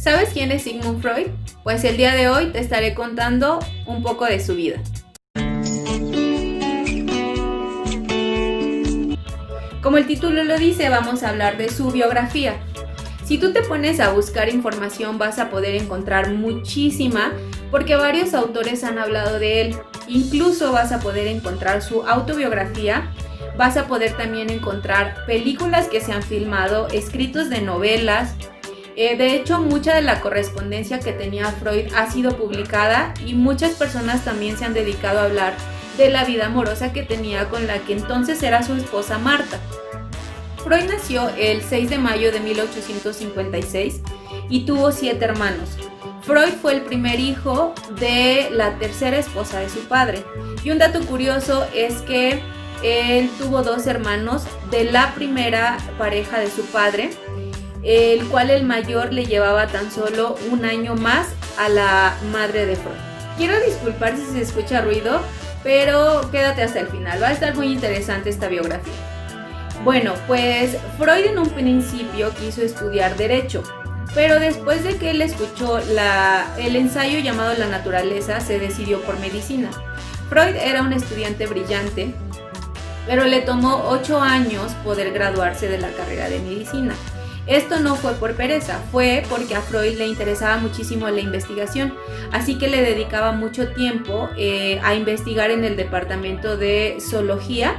¿Sabes quién es Sigmund Freud? Pues el día de hoy te estaré contando un poco de su vida. Como el título lo dice, vamos a hablar de su biografía. Si tú te pones a buscar información vas a poder encontrar muchísima, porque varios autores han hablado de él. Incluso vas a poder encontrar su autobiografía, vas a poder también encontrar películas que se han filmado, escritos de novelas. De hecho, mucha de la correspondencia que tenía Freud ha sido publicada y muchas personas también se han dedicado a hablar de la vida amorosa que tenía con la que entonces era su esposa Marta. Freud nació el 6 de mayo de 1856 y tuvo 7 hermanos. Freud fue el primer hijo de la tercera esposa de su padre. Y un dato curioso es que él tuvo 2 hermanos de la primera pareja de su padre, el cual el mayor le llevaba tan solo un año más a la madre de Freud. Quiero disculpar si se escucha ruido, pero quédate hasta el final, va a estar muy interesante esta biografía. Bueno, pues Freud en un principio quiso estudiar Derecho, pero después de que él escuchó el ensayo llamado La Naturaleza, se decidió por Medicina. Freud era un estudiante brillante, pero le tomó 8 años poder graduarse de la carrera de Medicina. Esto no fue por pereza, fue porque a Freud le interesaba muchísimo la investigación, así que le dedicaba mucho tiempo a investigar en el departamento de zoología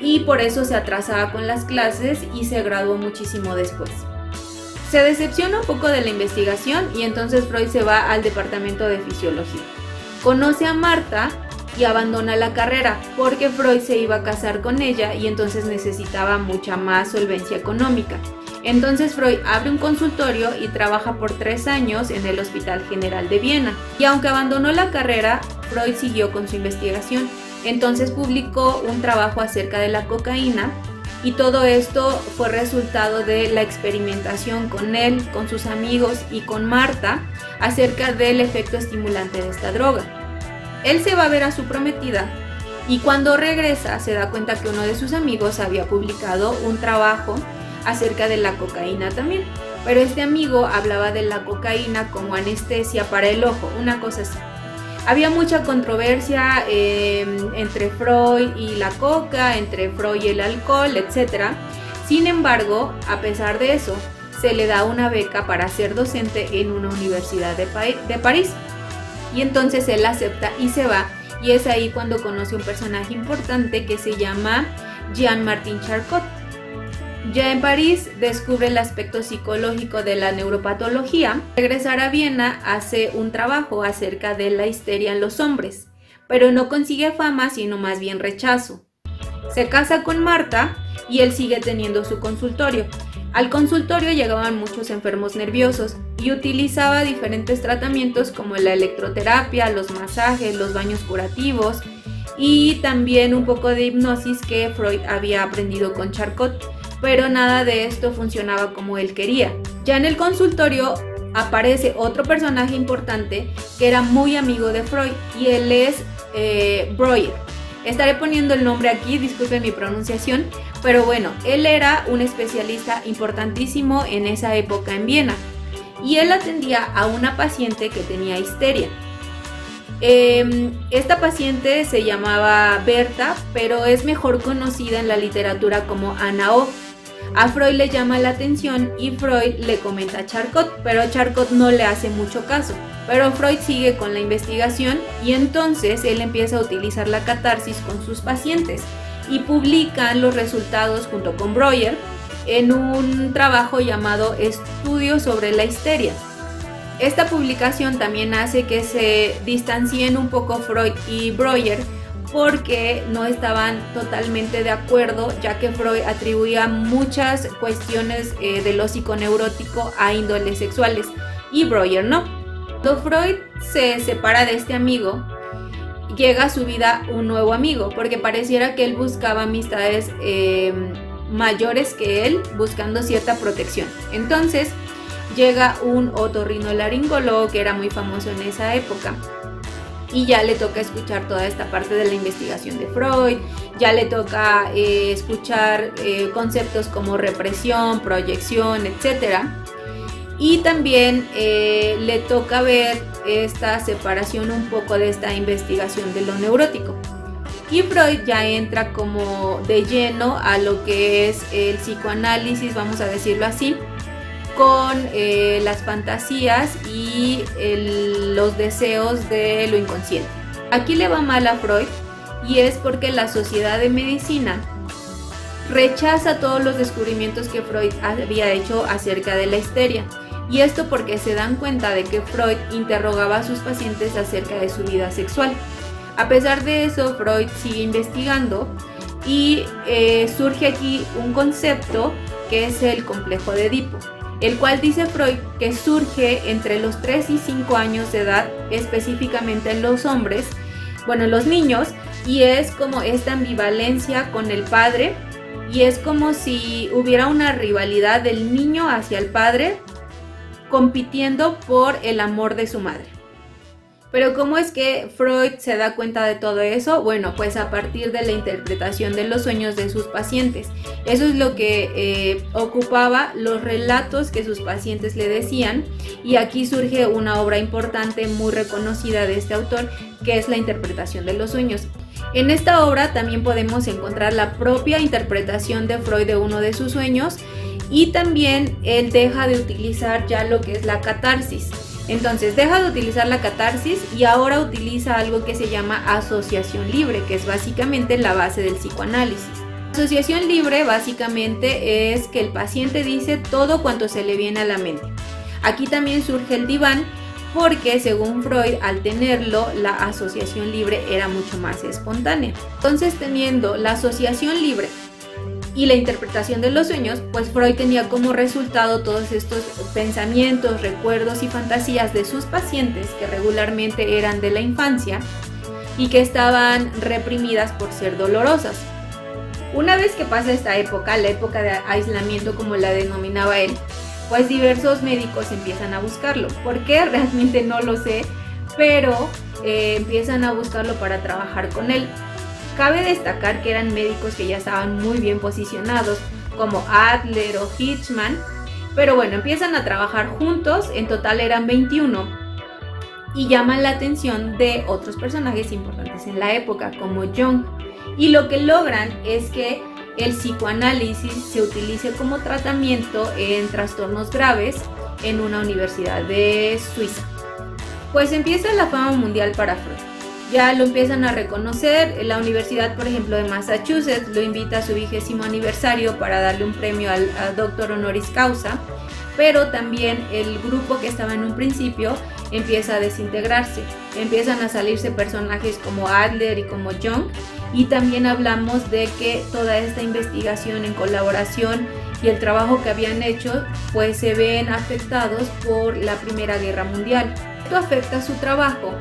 y por eso se atrasaba con las clases y se graduó muchísimo después. Se decepciona un poco de la investigación y entonces Freud se va al departamento de fisiología. Conoce a Marta y abandona la carrera porque Freud se iba a casar con ella y entonces necesitaba mucha más solvencia económica. Entonces Freud abre un consultorio y trabaja por 3 años en el Hospital General de Viena. Y aunque abandonó la carrera, Freud siguió con su investigación. Entonces publicó un trabajo acerca de la cocaína y todo esto fue resultado de la experimentación con él, con sus amigos y con Marta acerca del efecto estimulante de esta droga. Él se va a ver a su prometida y cuando regresa se da cuenta que uno de sus amigos había publicado un trabajo acerca de la cocaína también, pero este amigo hablaba de la cocaína como anestesia para el ojo, una cosa así. Había mucha controversia entre Freud y la coca, entre Freud y el alcohol, etc. Sin embargo, a pesar de eso, se le da una beca para ser docente en una universidad de París. Y entonces él acepta y se va, y es ahí cuando conoce un personaje importante que se llama Jean-Martin Charcot. Ya en París descubre el aspecto psicológico de la neuropatología. Regresar a Viena hace un trabajo acerca de la histeria en los hombres, pero no consigue fama sino más bien rechazo. Se casa con Marta y él sigue teniendo su consultorio. Al consultorio llegaban muchos enfermos nerviosos y utilizaba diferentes tratamientos como la electroterapia, los masajes, los baños curativos y también un poco de hipnosis que Freud había aprendido con Charcot, pero nada de esto funcionaba como él quería. Ya en el consultorio aparece otro personaje importante que era muy amigo de Freud y él es Breuer. Estaré poniendo el nombre aquí, disculpen mi pronunciación, pero bueno, él era un especialista importantísimo en esa época en Viena y él atendía a una paciente que tenía histeria. Esta paciente se llamaba Berta, pero es mejor conocida en la literatura como Ana O. A Freud le llama la atención y Freud le comenta a Charcot, pero Charcot no le hace mucho caso. Pero Freud sigue con la investigación y entonces él empieza a utilizar la catarsis con sus pacientes y publican los resultados junto con Breuer en un trabajo llamado Estudio sobre la histeria. Esta publicación también hace que se distancien un poco Freud y Breuer porque no estaban totalmente de acuerdo, ya que Freud atribuía muchas cuestiones de lo psiconeurótico a índoles sexuales y Breuer no. Cuando Freud se separa de este amigo, llega a su vida un nuevo amigo, porque pareciera que él buscaba amistades mayores que él, buscando cierta protección. Entonces llega un otorrinolaringólogo que era muy famoso en esa época y ya le toca escuchar toda esta parte de la investigación de Freud, ya le toca escuchar conceptos como represión, proyección, etc. Y también le toca ver esta separación un poco de esta investigación de lo neurótico. Y Freud ya entra como de lleno a lo que es el psicoanálisis, vamos a decirlo así, con las fantasías y los deseos de lo inconsciente. Aquí le va mal a Freud y es porque la Sociedad de Medicina rechaza todos los descubrimientos que Freud había hecho acerca de la histeria. Y esto porque se dan cuenta de que Freud interrogaba a sus pacientes acerca de su vida sexual. A pesar de eso, Freud sigue investigando y surge aquí un concepto que es el complejo de Edipo, el cual dice Freud que surge entre los 3 y 5 años de edad, específicamente en los hombres, en los niños, y es como esta ambivalencia con el padre, y es como si hubiera una rivalidad del niño hacia el padre, compitiendo por el amor de su madre. Pero ¿cómo es que Freud se da cuenta de todo eso? Bueno, pues a partir de la interpretación de los sueños de sus pacientes. Eso es lo que ocupaba los relatos que sus pacientes le decían, y aquí surge una obra importante, muy reconocida de este autor, que es la interpretación de los sueños. En esta obra también podemos encontrar la propia interpretación de Freud de uno de sus sueños, y también él deja de utilizar ya lo que es la catarsis. Entonces deja de utilizar la catarsis y ahora utiliza algo que se llama asociación libre, que es básicamente la base del psicoanálisis. Asociación libre básicamente es que el paciente dice todo cuanto se le viene a la mente. Aquí también surge el diván, porque según Freud, al tenerlo, la asociación libre era mucho más espontánea. Entonces, teniendo la asociación libre y la interpretación de los sueños, pues Freud tenía como resultado todos estos pensamientos, recuerdos y fantasías de sus pacientes, que regularmente eran de la infancia y que estaban reprimidas por ser dolorosas. Una vez que pasa esta época, la época de aislamiento como la denominaba él, pues diversos médicos empiezan a buscarlo. ¿Por qué? Realmente no lo sé, pero empiezan a buscarlo para trabajar con él. Cabe destacar que eran médicos que ya estaban muy bien posicionados, como Adler o Hitchman, pero bueno, empiezan a trabajar juntos, en total eran 21, y llaman la atención de otros personajes importantes en la época, como Jung, y lo que logran es que el psicoanálisis se utilice como tratamiento en trastornos graves en una universidad de Suiza. Pues empieza la fama mundial para Freud. Ya lo empiezan a reconocer. La universidad, por ejemplo, de Massachusetts lo invita a su 20º aniversario para darle un premio al doctor honoris causa, pero también el grupo que estaba en un principio empieza a desintegrarse. Empiezan a salirse personajes como Adler y como Jung, y también hablamos de que toda esta investigación en colaboración y el trabajo que habían hecho pues se ven afectados por la Primera Guerra Mundial. Esto afecta su trabajo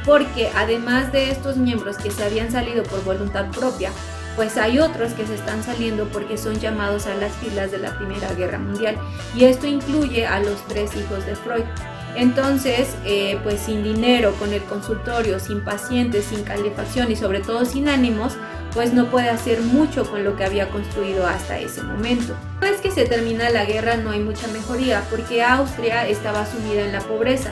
porque además de estos miembros que se habían salido por voluntad propia, pues hay otros que se están saliendo porque son llamados a las filas de la Primera Guerra Mundial, y esto incluye a los 3 hijos de Freud. Entonces, pues sin dinero, con el consultorio, sin pacientes, sin calefacción y sobre todo sin ánimos, pues no puede hacer mucho con lo que había construido hasta ese momento. Una vez que se termina la guerra no hay mucha mejoría porque Austria estaba sumida en la pobreza.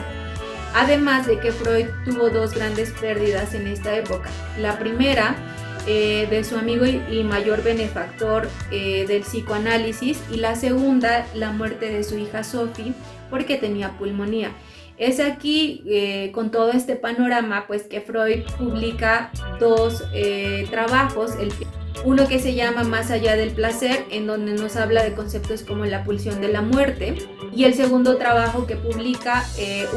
Además de que Freud tuvo 2 grandes pérdidas en esta época. La primera, de su amigo y mayor benefactor del psicoanálisis, y la segunda, la muerte de su hija Sophie porque tenía pulmonía. Es aquí, con todo este panorama, pues que Freud publica 2 trabajos, uno que se llama Más allá del placer, en donde nos habla de conceptos como la pulsión de la muerte, y el segundo trabajo que publica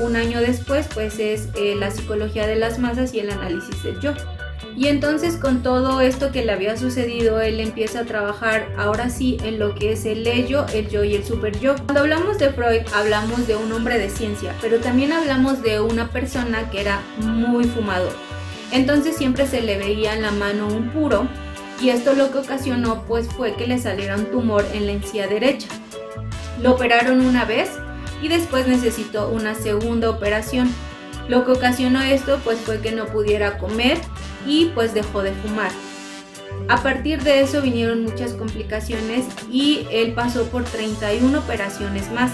un año después, pues es La psicología de las masas y el análisis del yo. Y entonces, con todo esto que le había sucedido, él empieza a trabajar ahora sí en lo que es el ello, el yo y el superyo. Cuando hablamos de Freud, hablamos de un hombre de ciencia, pero también hablamos de una persona que era muy fumador. Entonces siempre se le veía en la mano un puro, y esto lo que ocasionó pues fue que le saliera un tumor en la encía derecha. Lo operaron una vez y después necesitó una segunda operación. Lo que ocasionó esto pues fue que no pudiera comer y pues dejó de fumar. A partir de eso vinieron muchas complicaciones y él pasó por 31 operaciones más.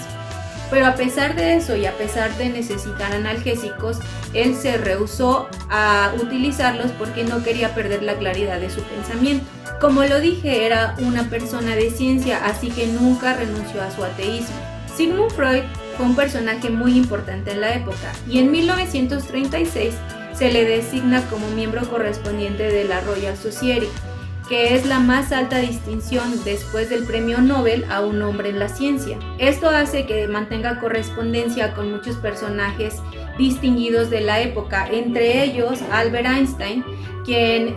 Pero a pesar de eso y a pesar de necesitar analgésicos, él se rehusó a utilizarlos porque no quería perder la claridad de su pensamiento. Como lo dije, era una persona de ciencia, así que nunca renunció a su ateísmo. Sigmund Freud fue un personaje muy importante en la época y en 1936 se le designa como miembro correspondiente de la Royal Society, que es la más alta distinción después del premio Nobel a un hombre en la ciencia. Esto hace que mantenga correspondencia con muchos personajes distinguidos de la época, entre ellos Albert Einstein, quien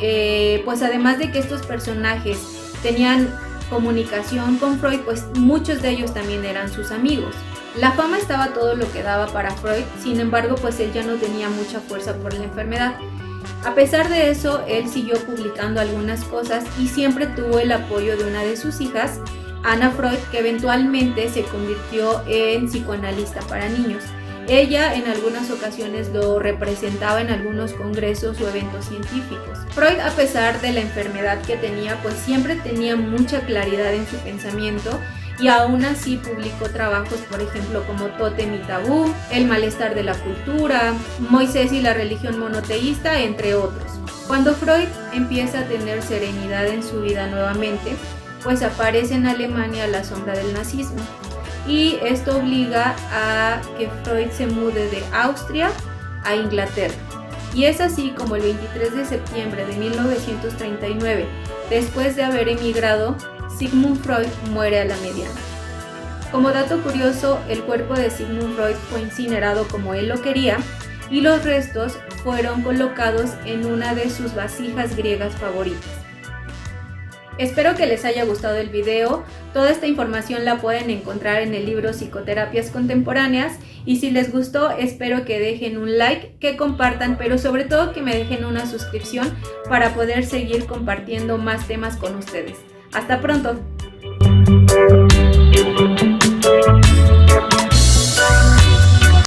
pues además de que estos personajes tenían comunicación con Freud, pues muchos de ellos también eran sus amigos. La fama estaba todo lo que daba para Freud, sin embargo pues él ya no tenía mucha fuerza por la enfermedad. A pesar de eso, él siguió publicando algunas cosas y siempre tuvo el apoyo de una de sus hijas, Anna Freud, que eventualmente se convirtió en psicoanalista para niños. Ella en algunas ocasiones lo representaba en algunos congresos o eventos científicos. Freud, a pesar de la enfermedad que tenía, pues siempre tenía mucha claridad en su pensamiento y aún así publicó trabajos, por ejemplo, como Tótem y Tabú, El malestar de la cultura, Moisés y la religión monoteísta, entre otros. Cuando Freud empieza a tener serenidad en su vida nuevamente, pues aparece en Alemania la sombra del nazismo. Y esto obliga a que Freud se mude de Austria a Inglaterra. Y es así como el 23 de septiembre de 1939, después de haber emigrado, Sigmund Freud muere a la medianoche. Como dato curioso, el cuerpo de Sigmund Freud fue incinerado como él lo quería y los restos fueron colocados en una de sus vasijas griegas favoritas. Espero que les haya gustado el video. Toda esta información la pueden encontrar en el libro Psicoterapias Contemporáneas y si les gustó espero que dejen un like, que compartan, pero sobre todo que me dejen una suscripción para poder seguir compartiendo más temas con ustedes. ¡Hasta pronto!